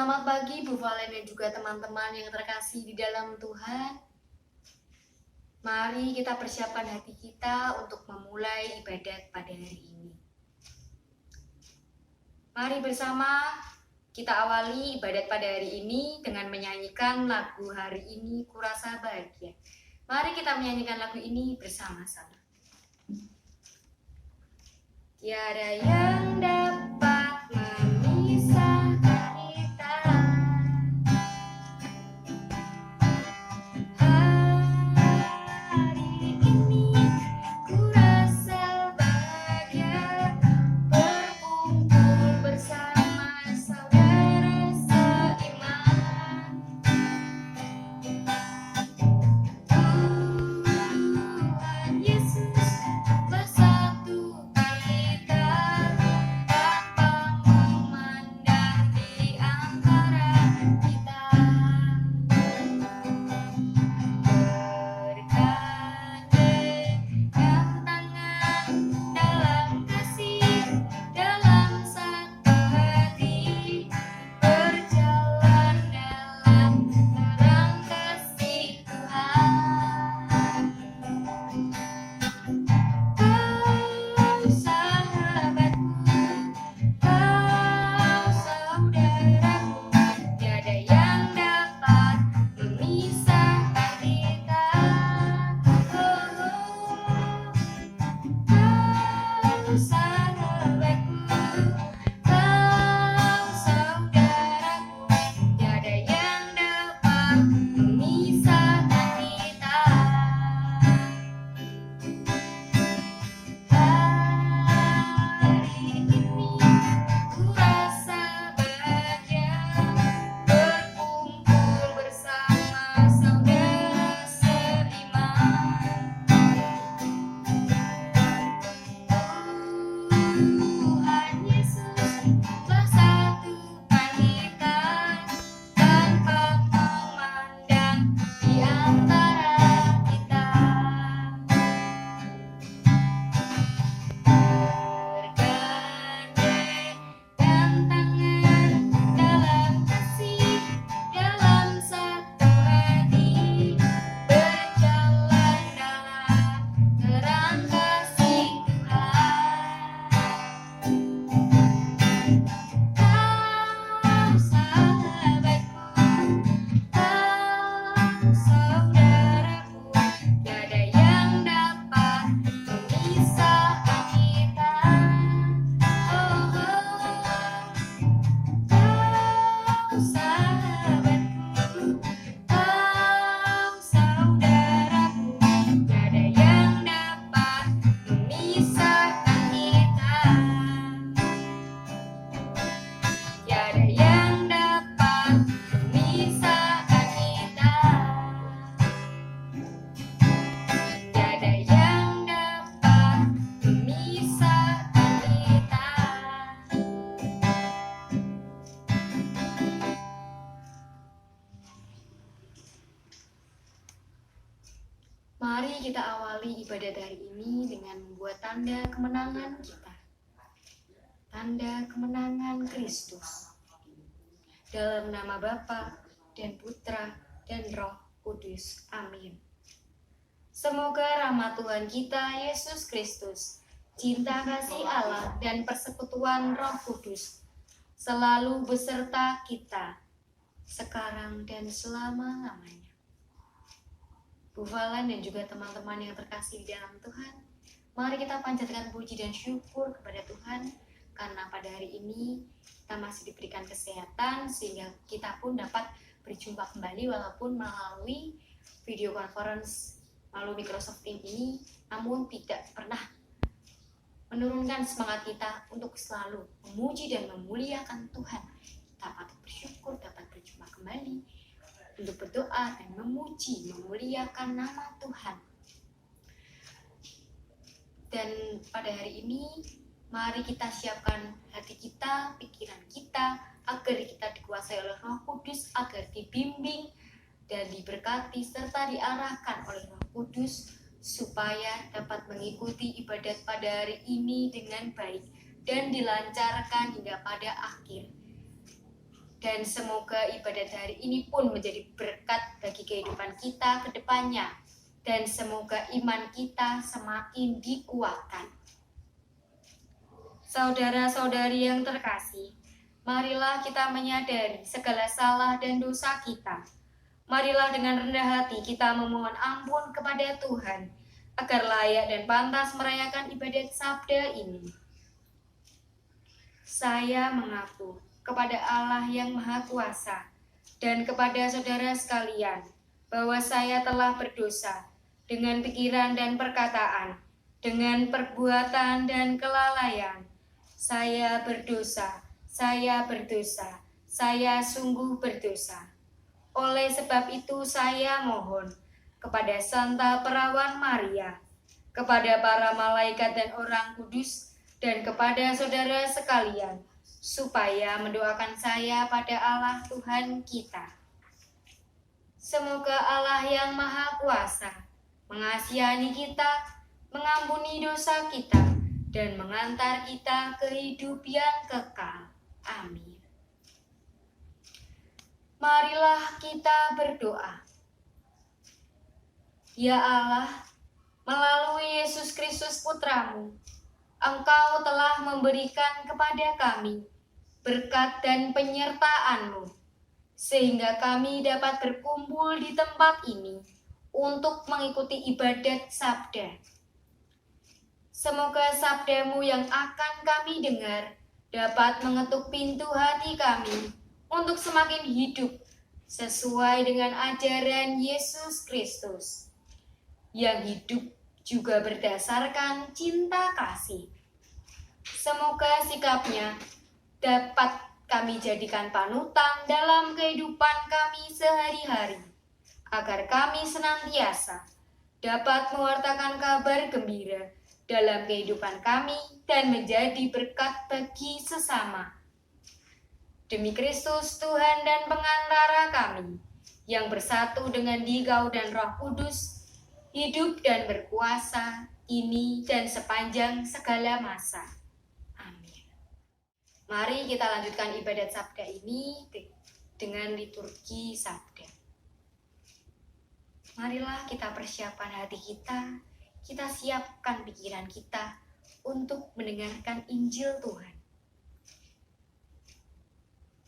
Selamat pagi Bu Valen dan juga teman-teman yang terkasih di dalam Tuhan. Mari kita persiapkan hati kita untuk memulai ibadat pada hari ini. Mari bersama kita awali ibadat pada hari ini dengan menyanyikan lagu Hari Ini Kurasa Bahagia. Mari kita menyanyikan lagu ini bersama-sama. Tiada yang dapat memisahkan kita. Hari ini kurasa bahagia, berkumpul bersama saudara seiman. Tuhan Yesus bersatukan kita tanpa memandang di antara kita. Bergandeng tangan dalam kasih, dalam satu hati, berjalan dalam terang kasih Tuhan. Kau sahabatku, kau saudaraku, tiada yang dapat memisahkan kita. Kau sahabatku, kau saudaraku, tiada yang dapat memisahkan kita. Hari ini kurasa bahagia, berkumpul bersama saudara seiman. Tuhan Yesus bersatukan kita tanpa memandang di antara kita. Bergandeng tangan dalam kasih, dalam satu hati, berjalan dalam terang kasih Tuhan. Kau sahabatku, kau saudaraku, tiada yang dapat memisahkan kita. Kau sahabatku, kau saudaraku, tiada yang dapat memisahkan kita. Tiada yang dapat memisahkan kita. Tiada yang dapat memisahkan kita. Mari kita awali ibadat hari ini dengan membuat tanda kemenangan kita. Tanda kemenangan Kristus. Dalam nama Bapa dan Putra dan Roh Kudus. Amin. Semoga rahmat Tuhan kita Yesus Kristus, cinta kasih Allah dan persekutuan Roh Kudus selalu beserta kita sekarang dan selama-lamanya. Bu Valen dan juga teman-teman yang terkasih di dalam Tuhan, mari kita panjatkan puji dan syukur kepada Tuhan karena pada hari ini kita masih diberikan kesehatan sehingga kita pun dapat berjumpa kembali walaupun melalui video conference melalui Microsoft Teams ini, namun tidak pernah menurunkan semangat kita untuk selalu memuji dan memuliakan Tuhan. Kita patut bersyukur dapat berjumpa kembali untuk berdoa dan memuji, memuliakan nama Tuhan. Dan pada hari ini, mari kita siapkan hati kita, pikiran kita, agar kita dikuasai oleh Roh Kudus, agar dibimbing dan diberkati serta diarahkan oleh Roh Kudus supaya dapat mengikuti ibadat pada hari ini dengan baik dan dilancarkan hingga pada akhir. Dan semoga ibadat hari ini pun menjadi berkat bagi kehidupan kita ke depannya. Dan semoga iman kita semakin dikuatkan. Saudara-saudari yang terkasih, marilah kita menyadari segala salah dan dosa kita. Marilah dengan rendah hati kita memohon ampun kepada Tuhan, agar layak dan pantas merayakan ibadat sabda ini. Saya mengaku kepada Allah yang Maha Kuasa dan kepada saudara sekalian, bahwa saya telah berdosa dengan pikiran dan perkataan, dengan perbuatan dan kelalaian. Saya berdosa, saya sungguh berdosa. Oleh sebab itu saya mohon kepada Santa Perawan Maria, kepada para malaikat dan orang kudus, dan kepada saudara sekalian, supaya mendoakan saya pada Allah Tuhan kita. Semoga Allah yang Maha Kuasa mengasihani kita, mengampuni dosa kita, dan mengantar kita ke hidup yang kekal. Amin. Marilah kita berdoa. Ya Allah, melalui Yesus Kristus Putramu, Engkau telah memberikan kepada kami berkat dan penyertaan-Mu, sehingga kami dapat berkumpul di tempat ini untuk mengikuti ibadat sabda. Semoga sabda-Mu yang akan kami dengar dapat mengetuk pintu hati kami untuk semakin hidup sesuai dengan ajaran Yesus Kristus, yang hidup juga berdasarkan cinta kasih. Semoga sikapnya dapat kami jadikan panutan dalam kehidupan kami sehari-hari, agar kami senantiasa dapat mewartakan kabar gembira dalam kehidupan kami dan menjadi berkat bagi sesama. Demi Kristus Tuhan dan pengantara kami, yang bersatu dengan Dikau dan Roh Kudus, hidup dan berkuasa ini dan sepanjang segala masa. Amin. Mari kita lanjutkan ibadat sabda ini dengan liturgi sabda. Marilah kita persiapkan hati kita siapkan pikiran kita untuk mendengarkan Injil Tuhan.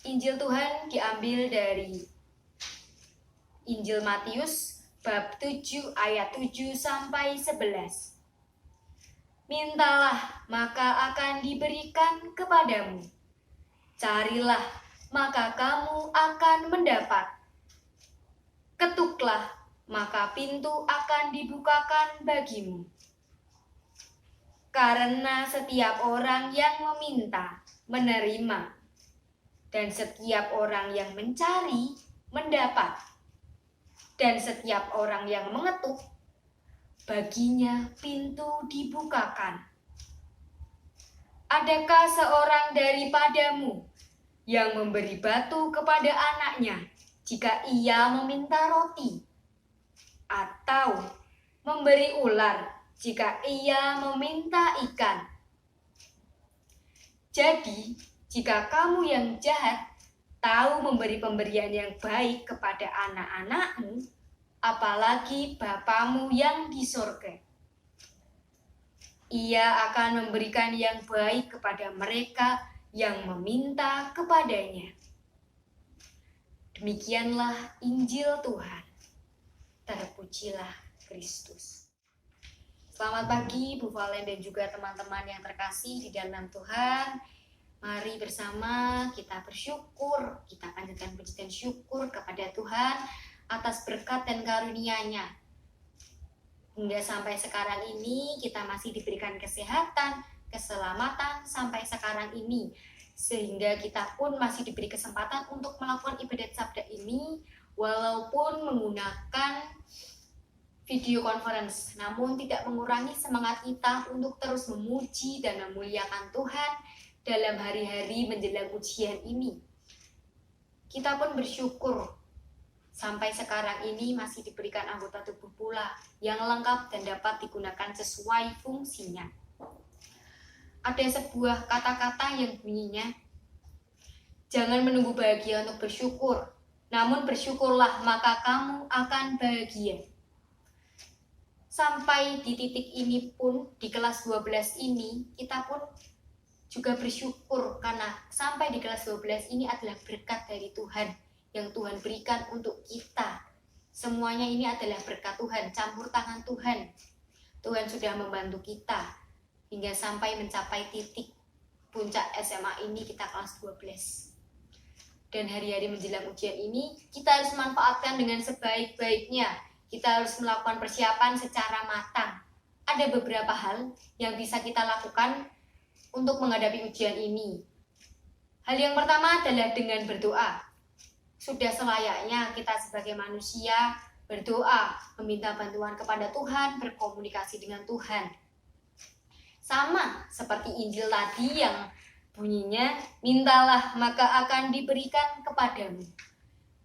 Injil Tuhan diambil dari Injil Matius bab 7 ayat 7 sampai 11. Mintalah, maka akan diberikan kepadamu. Carilah, maka kamu akan mendapat. Ketuklah, maka pintu akan dibukakan bagimu. Karena setiap orang yang meminta, menerima, dan setiap orang yang mencari, mendapat. Dan setiap orang yang mengetuk, baginya pintu dibukakan. Adakah seorang daripadamu yang memberi batu kepada anaknya jika ia meminta roti? Atau memberi ular jika ia meminta ikan? Jadi, jika kamu yang jahat tahu memberi pemberian yang baik kepada anak-anakmu, apalagi Bapamu yang di surga. Ia akan memberikan yang baik kepada mereka yang meminta kepadanya. Demikianlah Injil Tuhan. Terpujilah Kristus. Selamat pagi Bu Valen dan juga teman-teman yang terkasih di dalam Tuhan. Mari bersama kita bersyukur, kita panjatkan puji dan syukur kepada Tuhan atas berkat dan karunia-Nya. Hingga sampai sekarang ini kita masih diberikan kesehatan, keselamatan sampai sekarang ini. Sehingga kita pun masih diberi kesempatan untuk melakukan ibadat sabda ini walaupun menggunakan video conference, namun tidak mengurangi semangat kita untuk terus memuji dan memuliakan Tuhan dalam hari-hari menjelang ujian ini. Kita pun bersyukur sampai sekarang ini masih diberikan anggota tubuh pula yang lengkap dan dapat digunakan sesuai fungsinya. Ada sebuah kata-kata yang bunyinya, Jangan menunggu bahagia untuk bersyukur, namun bersyukurlah maka kamu akan bahagia. Sampai di titik ini pun, di kelas 12 ini, kita pun juga bersyukur karena sampai di kelas 12 ini adalah berkat dari Tuhan yang Tuhan berikan untuk kita. Semuanya ini adalah berkat Tuhan, campur tangan Tuhan. Tuhan sudah membantu kita hingga sampai mencapai titik puncak SMA ini kita kelas 12. Dan hari-hari menjelang ujian ini kita harus manfaatkan dengan sebaik-baiknya. Kita harus melakukan persiapan secara matang. Ada beberapa hal yang bisa kita lakukan untuk menghadapi ujian ini. Hal yang pertama adalah dengan berdoa. Sudah selayaknya kita sebagai manusia berdoa, meminta bantuan kepada Tuhan, berkomunikasi dengan Tuhan. Sama seperti Injil tadi yang bunyinya, mintalah maka akan diberikan kepadamu.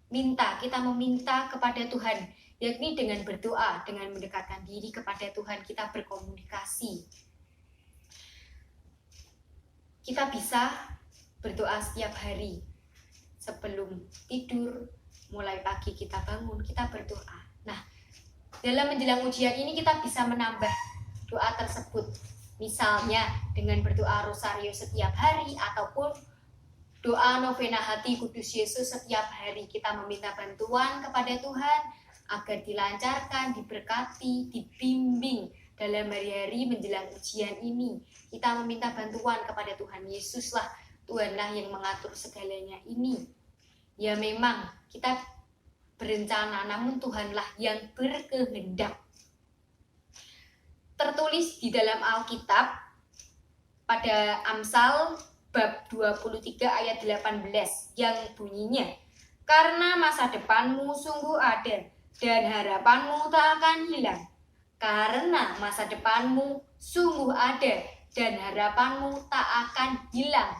Minta, kita meminta kepada Tuhan, yakni dengan berdoa, dengan mendekatkan diri kepada Tuhan, kita berkomunikasi. Kita bisa berdoa setiap hari. Sebelum tidur, mulai pagi kita bangun, kita berdoa. Nah, dalam menjelang ujian ini kita bisa menambah doa tersebut. Misalnya dengan berdoa rosario setiap hari ataupun doa novena hati Kudus Yesus setiap hari. Kita meminta bantuan kepada Tuhan agar dilancarkan, diberkati, dibimbing dalam hari-hari menjelang ujian ini. Kita meminta bantuan kepada Tuhan Yesus lah. Tuhanlah yang mengatur segalanya ini. Ya memang kita berencana, namun Tuhanlah yang berkehendak. Tertulis di dalam Alkitab pada Amsal bab 23 ayat 18 yang bunyinya, karena masa depanmu sungguh ada dan harapanmu tak akan hilang. Karena masa depanmu sungguh ada dan harapanmu tak akan hilang.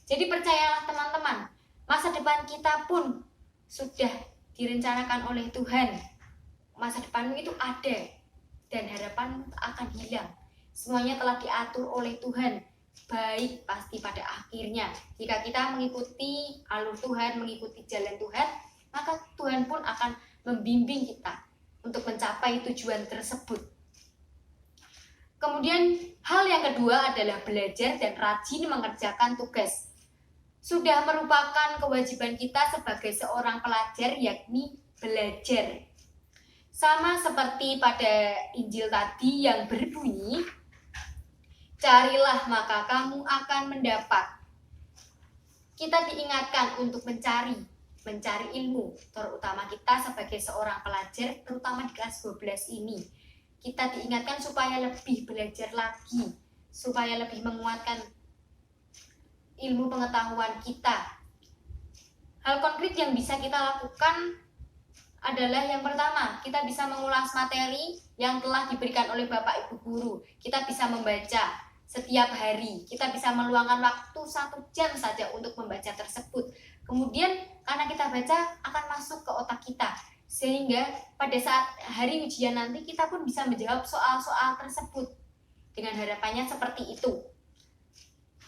Jadi percayalah teman-teman, masa depan kita pun sudah direncanakan oleh Tuhan. Masa depanmu itu ada dan harapan akan hilang. Semuanya telah diatur oleh Tuhan. Baik pasti pada akhirnya. Jika kita mengikuti alur Tuhan, mengikuti jalan Tuhan, maka Tuhan pun akan membimbing kita untuk mencapai tujuan tersebut. Kemudian hal yang kedua adalah belajar dan rajin mengerjakan tugas. Sudah merupakan kewajiban kita sebagai seorang pelajar, yakni belajar. Sama seperti pada Injil tadi yang berbunyi, carilah maka kamu akan mendapat. Kita diingatkan untuk mencari ilmu, terutama kita sebagai seorang pelajar, terutama di kelas 12 ini. Kita diingatkan supaya lebih belajar lagi, supaya lebih menguatkan ilmu pengetahuan kita. Hal konkret yang bisa kita lakukan adalah yang pertama, kita bisa mengulas materi yang telah diberikan oleh Bapak Ibu Guru. Kita bisa membaca setiap hari. Kita bisa meluangkan waktu 1 jam saja untuk membaca tersebut. Kemudian karena kita baca akan masuk ke otak kita. Sehingga pada saat hari ujian nanti kita pun bisa menjawab soal-soal tersebut. Dengan harapannya seperti itu.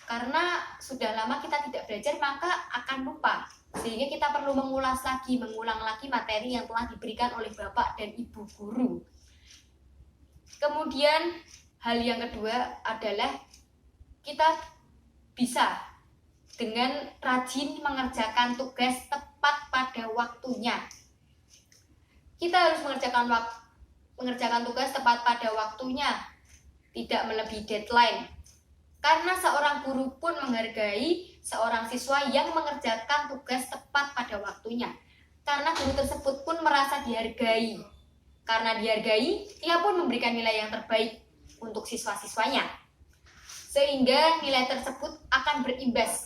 Karena sudah lama kita tidak belajar maka akan lupa. Sehingga kita perlu mengulang lagi materi yang telah diberikan oleh Bapak dan Ibu Guru. Kemudian hal yang kedua adalah kita bisa dengan rajin mengerjakan tugas tepat pada waktunya. Kita harus mengerjakan tugas tepat pada waktunya, tidak melebihi deadline. Karena seorang guru pun menghargai seorang siswa yang mengerjakan tugas tepat pada waktunya. Karena guru tersebut pun merasa dihargai. Karena dihargai, ia pun memberikan nilai yang terbaik untuk siswa-siswanya. Sehingga nilai tersebut akan berimbas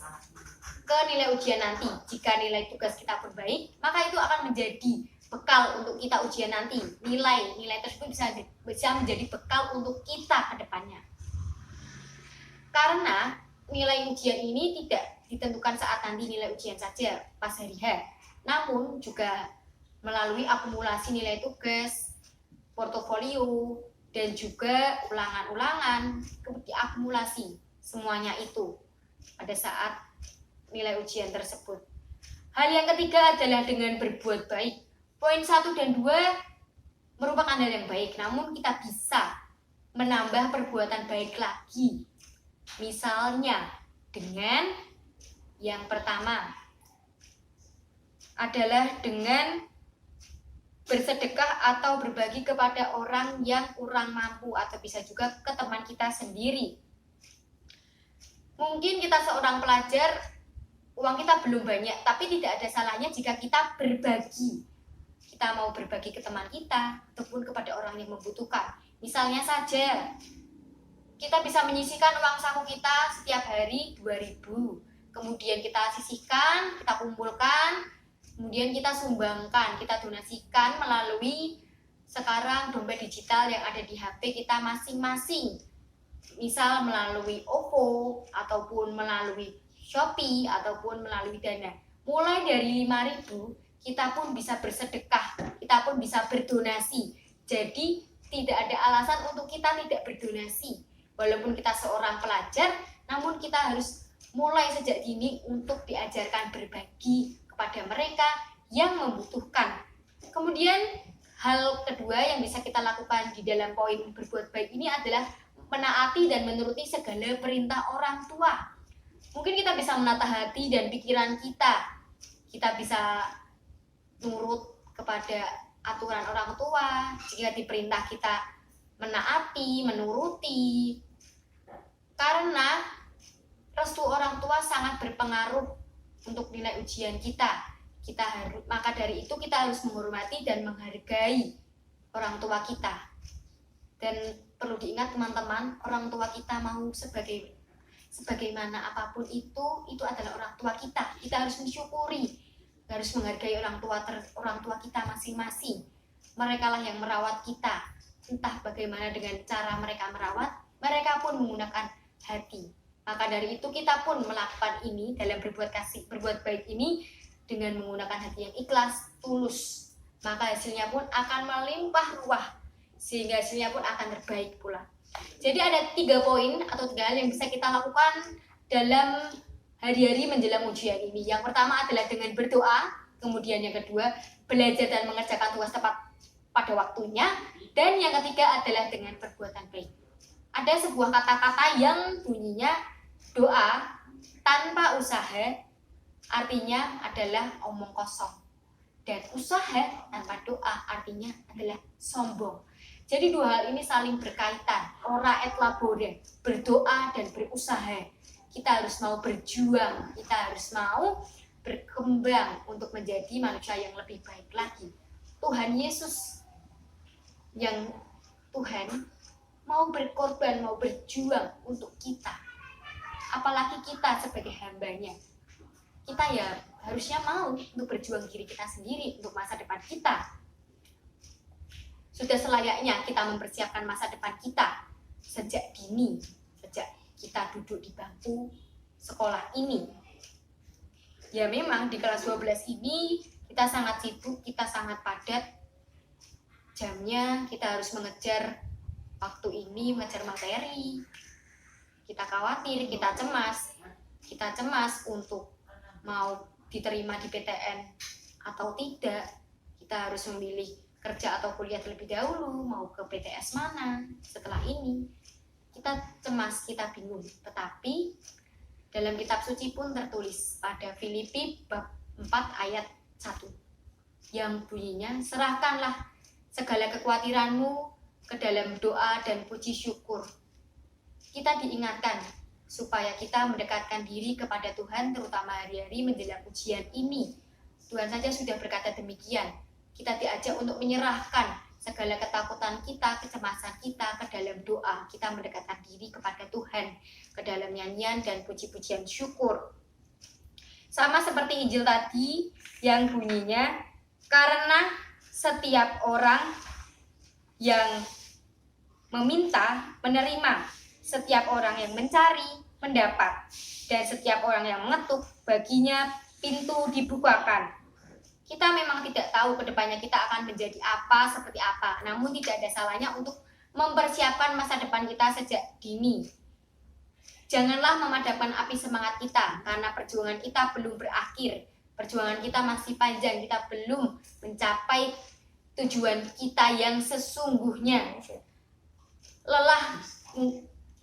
ke nilai ujian nanti. Jika nilai tugas kita pun baik, maka itu akan menjadi bekal untuk kita ujian nanti. Nilai tersebut bisa menjadi bekal untuk kita ke depannya. Karena nilai ujian ini tidak ditentukan saat nanti nilai ujian saja pas hari H, namun juga melalui akumulasi nilai tugas, portofolio, dan juga ulangan-ulangan, diakumulasi semuanya itu pada saat nilai ujian tersebut. Hal yang ketiga adalah dengan berbuat baik. Poin 1 dan 2 merupakan hal yang baik, namun kita bisa menambah perbuatan baik lagi. Misalnya dengan yang pertama adalah dengan bersedekah atau berbagi kepada orang yang kurang mampu, atau bisa juga ke teman kita sendiri. Mungkin kita seorang pelajar, uang kita belum banyak, tapi tidak ada salahnya jika kita berbagi. Kita mau berbagi ke teman kita ataupun kepada orang yang membutuhkan. Misalnya saja, kita bisa menyisihkan uang saku kita setiap hari 2.000. Kemudian kita sisihkan, kita kumpulkan, kemudian kita sumbangkan, kita donasikan melalui sekarang dompet digital yang ada di HP kita masing-masing. Misal melalui OVO, ataupun melalui Shopee, ataupun melalui Dana. Mulai dari 5.000, kita pun bisa bersedekah, kita pun bisa berdonasi. Jadi tidak ada alasan untuk kita tidak berdonasi. Walaupun kita seorang pelajar, namun kita harus mulai sejak dini untuk diajarkan berbagi kepada mereka yang membutuhkan. Kemudian hal kedua yang bisa kita lakukan di dalam poin berbuat baik ini adalah menaati dan menuruti segala perintah orang tua. Mungkin kita bisa menata hati dan pikiran kita. Kita bisa nurut kepada aturan orang tua. Jika diperintah kita menaati, menuruti. Karena restu orang tua sangat berpengaruh untuk nilai ujian kita. Maka dari itu kita harus menghormati dan menghargai orang tua kita. Dan perlu diingat teman-teman, orang tua kita mau sebagaimana apapun itu adalah orang tua kita. Kita harus mensyukuri, harus menghargai orang tua kita masing-masing. Merekalah yang merawat kita. Entah bagaimana dengan cara mereka merawat, mereka pun menggunakan hati. Maka dari itu kita pun melakukan ini dalam berbuat baik ini dengan menggunakan hati yang ikhlas, tulus. Maka hasilnya pun akan melimpah ruah, sehingga hasilnya pun akan terbaik pula. Jadi ada 3 poin atau 3 hal yang bisa kita lakukan dalam hari-hari menjelang ujian ini. Yang pertama adalah dengan berdoa, kemudian yang kedua belajar dan mengerjakan tugas tepat pada waktunya, dan yang ketiga adalah dengan perbuatan baik. Ada sebuah kata-kata yang bunyinya doa tanpa usaha, artinya adalah omong kosong. Dan usaha tanpa doa artinya adalah sombong. Jadi 2 hal ini saling berkaitan. Ora et labore, berdoa dan berusaha. Kita harus mau berjuang, kita harus mau berkembang untuk menjadi manusia yang lebih baik lagi. Tuhan Yesus yang Tuhan mau berkorban, mau berjuang untuk kita. Apalagi kita sebagai hambanya. Kita ya harusnya mau untuk berjuang diri kita sendiri, untuk masa depan kita. Sudah selayaknya kita mempersiapkan masa depan kita sejak dini, sejak kita duduk di bangku sekolah ini. Ya memang di kelas 12 ini kita sangat sibuk, kita sangat padat jamnya, kita harus mengejar waktu ini, mengejar materi. Kita khawatir, kita cemas untuk mau diterima di PTN atau tidak. Kita harus memilih kerja atau kuliah terlebih dahulu, mau ke PTS mana setelah ini. Kita cemas, kita bingung. Tetapi dalam kitab suci pun tertulis pada Filipi bab 4 ayat 1 yang bunyinya, serahkanlah segala kekhawatiranmu ke dalam doa dan puji syukur. Kita diingatkan supaya kita mendekatkan diri kepada Tuhan, terutama hari-hari menjelang ujian ini. Tuhan saja sudah berkata demikian. Kita diajak untuk menyerahkan segala ketakutan kita, kecemasan kita ke dalam doa. Kita mendekatkan diri kepada Tuhan ke dalam nyanyian dan puji-pujian syukur. Sama seperti Injil tadi yang bunyinya, karena setiap orang yang meminta menerima, setiap orang yang mencari mendapat, dan setiap orang yang mengetuk baginya pintu dibukakan. Kita memang tidak tahu kedepannya kita akan menjadi apa, seperti apa. Namun tidak ada salahnya untuk mempersiapkan masa depan kita sejak dini. Janganlah memadamkan api semangat kita, karena perjuangan kita belum berakhir. Perjuangan kita masih panjang, kita belum mencapai tujuan kita yang sesungguhnya. Lelah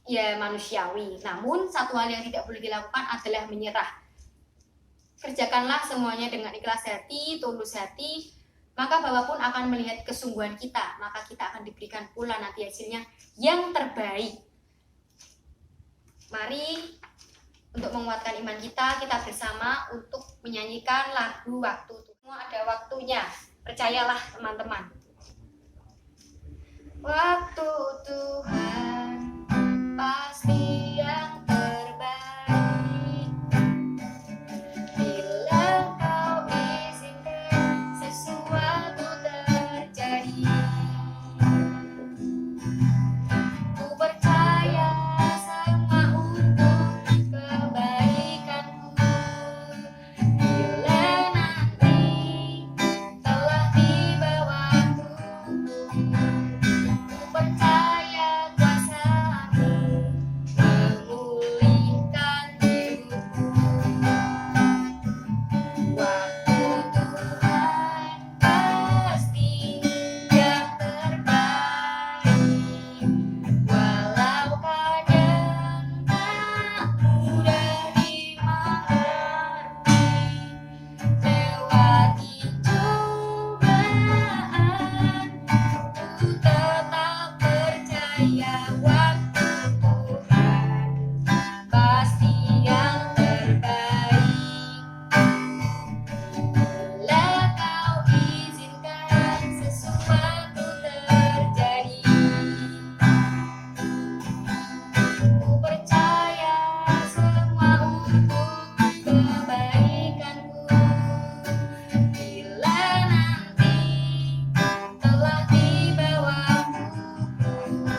ya manusiawi, namun satu hal yang tidak boleh dilakukan adalah menyerah. Kerjakanlah semuanya dengan ikhlas hati, tulus hati, maka Bapa pun akan melihat kesungguhan kita, maka kita akan diberikan pula nanti hasilnya yang terbaik. Mari untuk menguatkan iman kita bersama untuk menyanyikan lagu Waktu. Semua ada waktunya, percayalah teman-teman. Waktu Tuhan pasti yang terbaik. Bila kau izinkan sesuatu terjadi, ku percaya semua untuk kebaikanku. Bila nanti telah tiba waktuku, ku percaya kuasa-Mu memulihkan hidupku. Waktu Tuhan pasti yang terbaik. Walau kadang tak mudah dimengerti, lewati cobaan, ku tetap percaya waktu Tuhan pasti yang terbaik. Bila kau izinkan sesuatu terjadi, ku percaya semua untuk kebaikanku. Bila nanti telah tiba waktuku,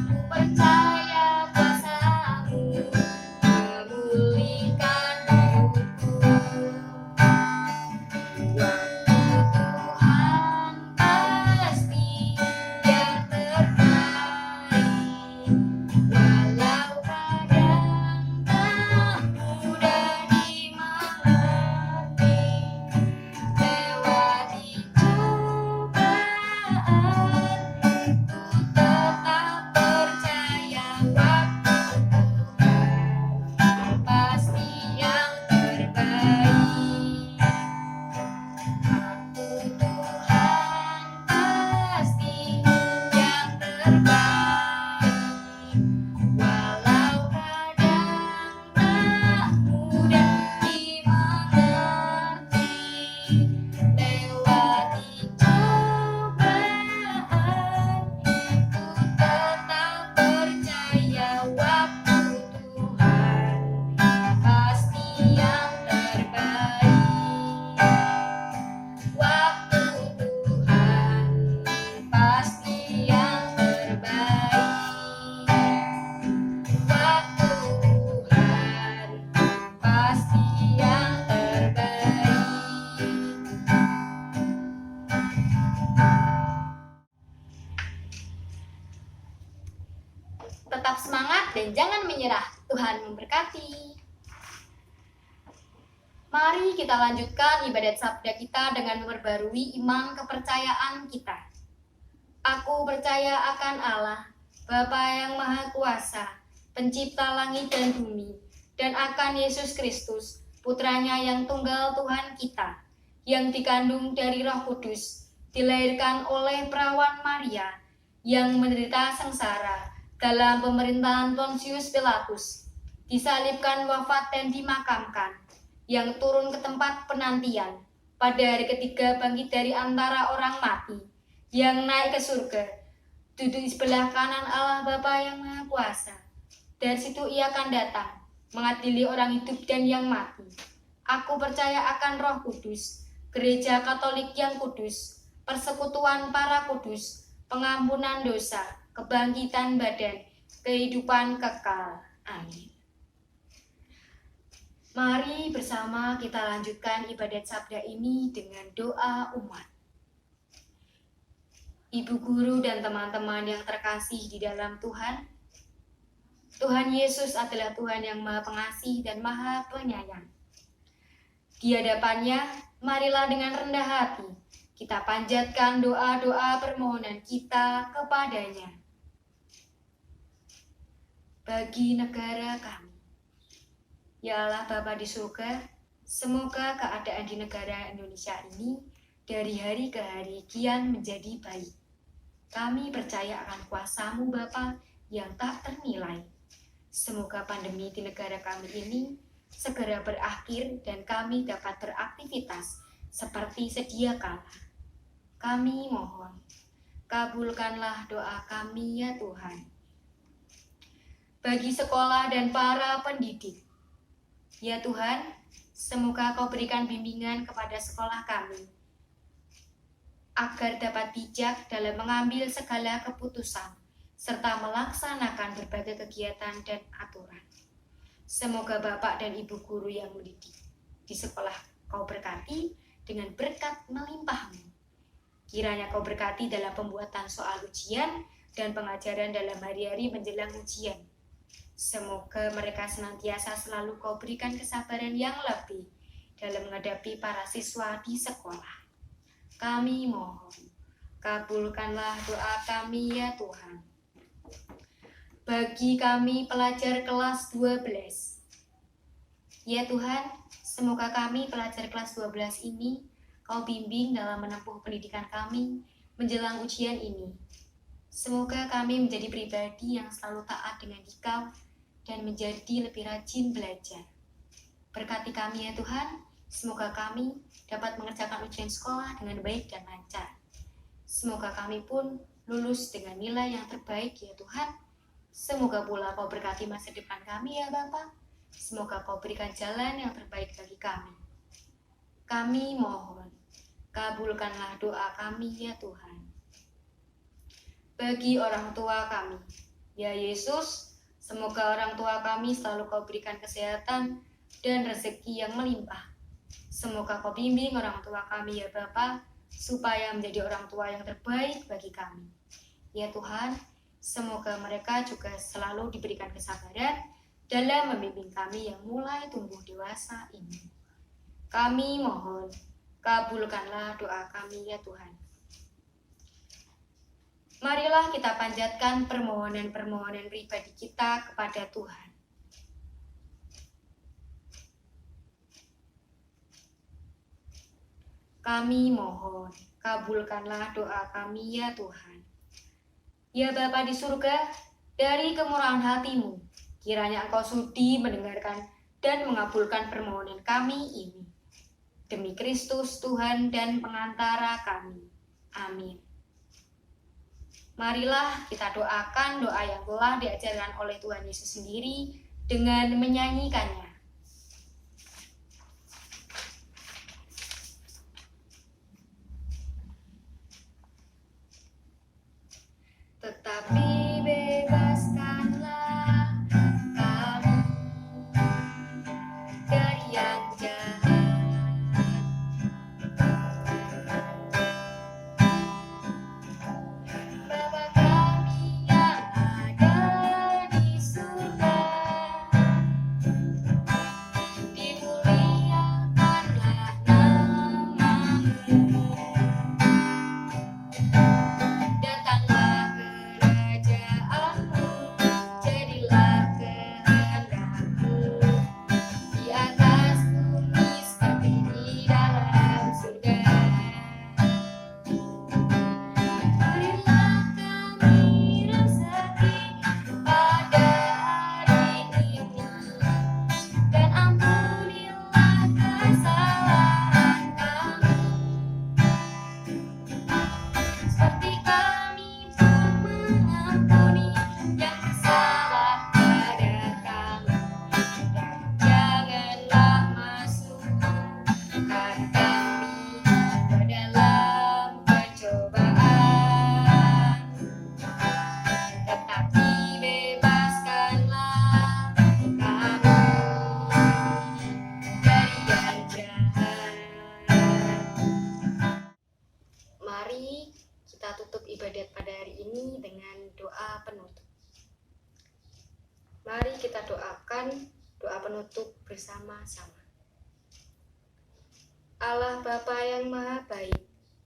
ku percaya kuasa-Mu memulihkan hidupku. Waktu Tuhan pasti yang terbaik. Walau kadang tak mudah dimengerti, lewati cobaan, ku tetap percaya waktu Tuhan pasti yang terbaik. Waktu Tuhan pasti yang terbaik. Walau kadang tak mudah dimengerti, lewati cobaan, ku tetap percaya waktu Tuhan pasti yang terbaik. Waktu Tuhan pasti yang terbaik. Waktu Tuhan pasti yang terbaik. Tetap semangat dan jangan menyerah. Tuhan memberkati. Mari kita lanjutkan ibadat sabda kita dengan memperbarui iman kepercayaan kita. Aku percaya akan Allah, Bapa yang Maha Kuasa, Pencipta langit dan bumi, dan akan Yesus Kristus, Putranya yang tunggal Tuhan kita, yang dikandung dari Roh Kudus, dilahirkan oleh perawan Maria, yang menderita sengsara dalam pemerintahan Pontius Pilatus, disalibkan, wafat dan dimakamkan, yang turun ke tempat penantian, pada hari ketiga bangkit dari antara orang mati, yang naik ke surga, duduk di sebelah kanan Allah Bapa yang Maha Kuasa. Dari situ ia akan datang, mengadili orang hidup dan yang mati. Aku percaya akan Roh Kudus, Gereja Katolik yang kudus, persekutuan para kudus, pengampunan dosa, kebangkitan badan, kehidupan kekal. Amin. Mari bersama kita lanjutkan ibadat sabda ini dengan doa umat. Ibu guru dan teman-teman yang terkasih di dalam Tuhan, Tuhan Yesus adalah Tuhan yang Maha Pengasih dan Maha Penyayang. Di hadapannya, marilah dengan rendah hati kita panjatkan doa-doa permohonan kita kepadanya. Bagi negara kami, ya Allah Bapa di surga, semoga keadaan di negara Indonesia ini dari hari ke hari kian menjadi baik. Kami percaya akan kuasa-Mu Bapa yang tak ternilai. Semoga pandemi di negara kami ini segera berakhir dan kami dapat beraktivitas seperti sedia kala. Kami mohon, kabulkanlah doa kami ya Tuhan. Bagi sekolah dan para pendidik, ya Tuhan, semoga Kau berikan bimbingan kepada sekolah kami, agar dapat bijak dalam mengambil segala keputusan, serta melaksanakan berbagai kegiatan dan aturan. Semoga Bapak dan Ibu guru yang mendidik di sekolah Kau berkati dengan berkat melimpah-Mu. Kiranya Kau berkati dalam pembuatan soal ujian dan pengajaran dalam hari-hari menjelang ujian. Semoga mereka senantiasa selalu Kau berikan kesabaran yang lebih dalam menghadapi para siswa di sekolah. Kami mohon, kabulkanlah doa kami ya Tuhan. Bagi kami pelajar kelas 12, ya Tuhan, semoga kami pelajar kelas 12 ini Kau bimbing dalam menempuh pendidikan kami menjelang ujian ini. Semoga kami menjadi pribadi yang selalu taat dengan Dikau dan menjadi lebih rajin belajar. Berkati kami ya Tuhan, semoga kami dapat mengerjakan ujian sekolah dengan baik dan lancar. Semoga kami pun lulus dengan nilai yang terbaik ya Tuhan. Semoga pula Kau berkati masa depan kami ya Bapa. Semoga Kau berikan jalan yang terbaik bagi kami. Kami mohon, kabulkanlah doa kami ya Tuhan. Bagi orang tua kami, ya Yesus, semoga orang tua kami selalu Kau berikan kesehatan dan rezeki yang melimpah. Semoga Kau bimbing orang tua kami ya Bapa, supaya menjadi orang tua yang terbaik bagi kami. Ya Tuhan, semoga mereka juga selalu diberikan kesabaran dalam membimbing kami yang mulai tumbuh dewasa ini. Kami mohon, kabulkanlah doa kami ya Tuhan. Marilah kita panjatkan permohonan-permohonan pribadi kita kepada Tuhan. Kami mohon, kabulkanlah doa kami ya Tuhan. Ya Bapa di surga, dari kemurahan hati-Mu, kiranya Engkau sudi mendengarkan dan mengabulkan permohonan kami ini. Demi Kristus Tuhan dan pengantara kami. Amin. Marilah kita doakan doa yang telah diajarkan oleh Tuhan Yesus sendiri dengan menyanyikannya. Tetapi bebaskanlah kami dari yang jahat. Bapa kami yang ada di surga, dimuliakanlah nama-Mu. Datanglah kerajaan-Mu, jadilah kehendak-Mu di atas bumi bersama-sama. Allah Bapa yang Maha Baik,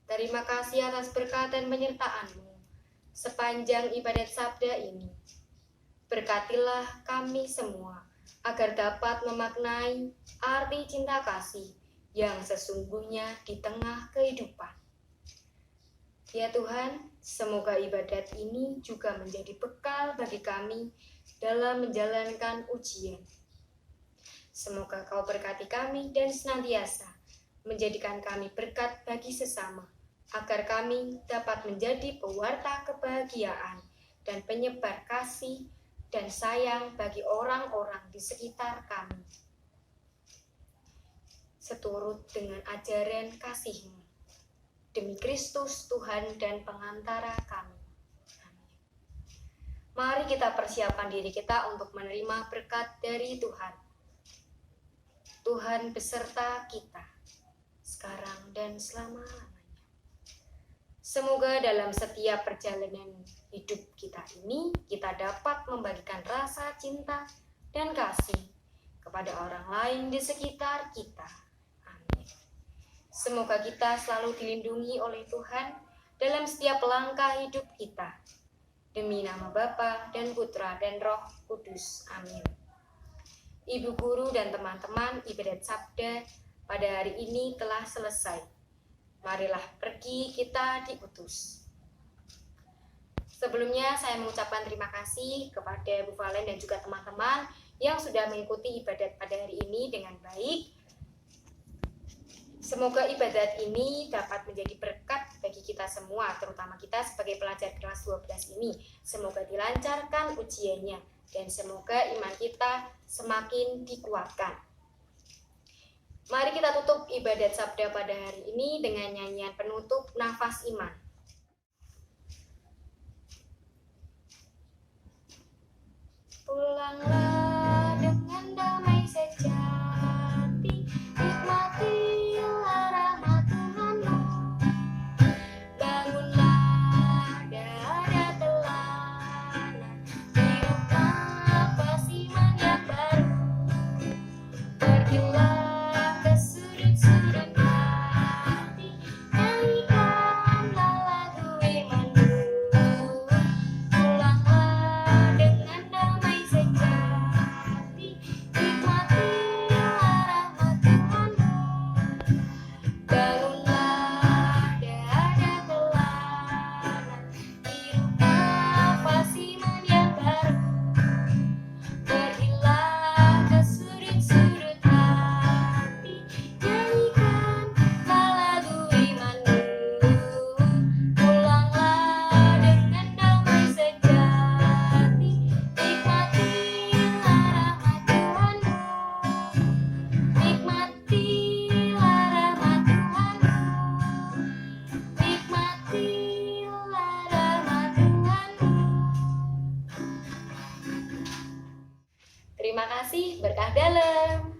terima kasih atas berkat dan penyertaan-Mu sepanjang ibadat sabda ini. Berkatilah kami semua, agar dapat memaknai arti cinta kasih yang sesungguhnya di tengah kehidupan. Ya Tuhan, semoga ibadat ini juga menjadi bekal bagi kami dalam menjalankan ujian. Semoga Kau berkati kami dan senantiasa menjadikan kami berkat bagi sesama, agar kami dapat menjadi pewarta kebahagiaan dan penyebar kasih dan sayang bagi orang-orang di sekitar kami, seturut dengan ajaran kasih-Mu. Demi Kristus Tuhan dan pengantara kami. Amin. Mari kita persiapkan diri kita untuk menerima berkat dari Tuhan. Tuhan beserta kita, sekarang dan selama-lamanya. Semoga dalam setiap perjalanan hidup kita ini, kita dapat membagikan rasa cinta dan kasih kepada orang lain di sekitar kita. Amin. Semoga kita selalu dilindungi oleh Tuhan dalam setiap langkah hidup kita. Demi nama Bapa dan Putra dan Roh Kudus. Amin. Ibu guru dan teman-teman, ibadat sabda pada hari ini telah selesai. Marilah pergi, kita diutus. Sebelumnya saya mengucapkan terima kasih kepada Bu Valen dan juga teman-teman yang sudah mengikuti ibadat pada hari ini dengan baik. Semoga ibadat ini dapat menjadi berkat bagi kita semua, terutama kita sebagai pelajar kelas 12 ini. Semoga dilancarkan ujiannya dan semoga iman kita semakin dikuatkan. Mari kita tutup ibadat sabda pada hari ini dengan nyanyian penutup Nafas Iman. Pulanglah dengan damai sejati, nikmatilah rahmat Tuhanmu. Bangunlah dada telana, hiduplah nafas iman yang baru. Pergilah terima kasih, berkah dalam.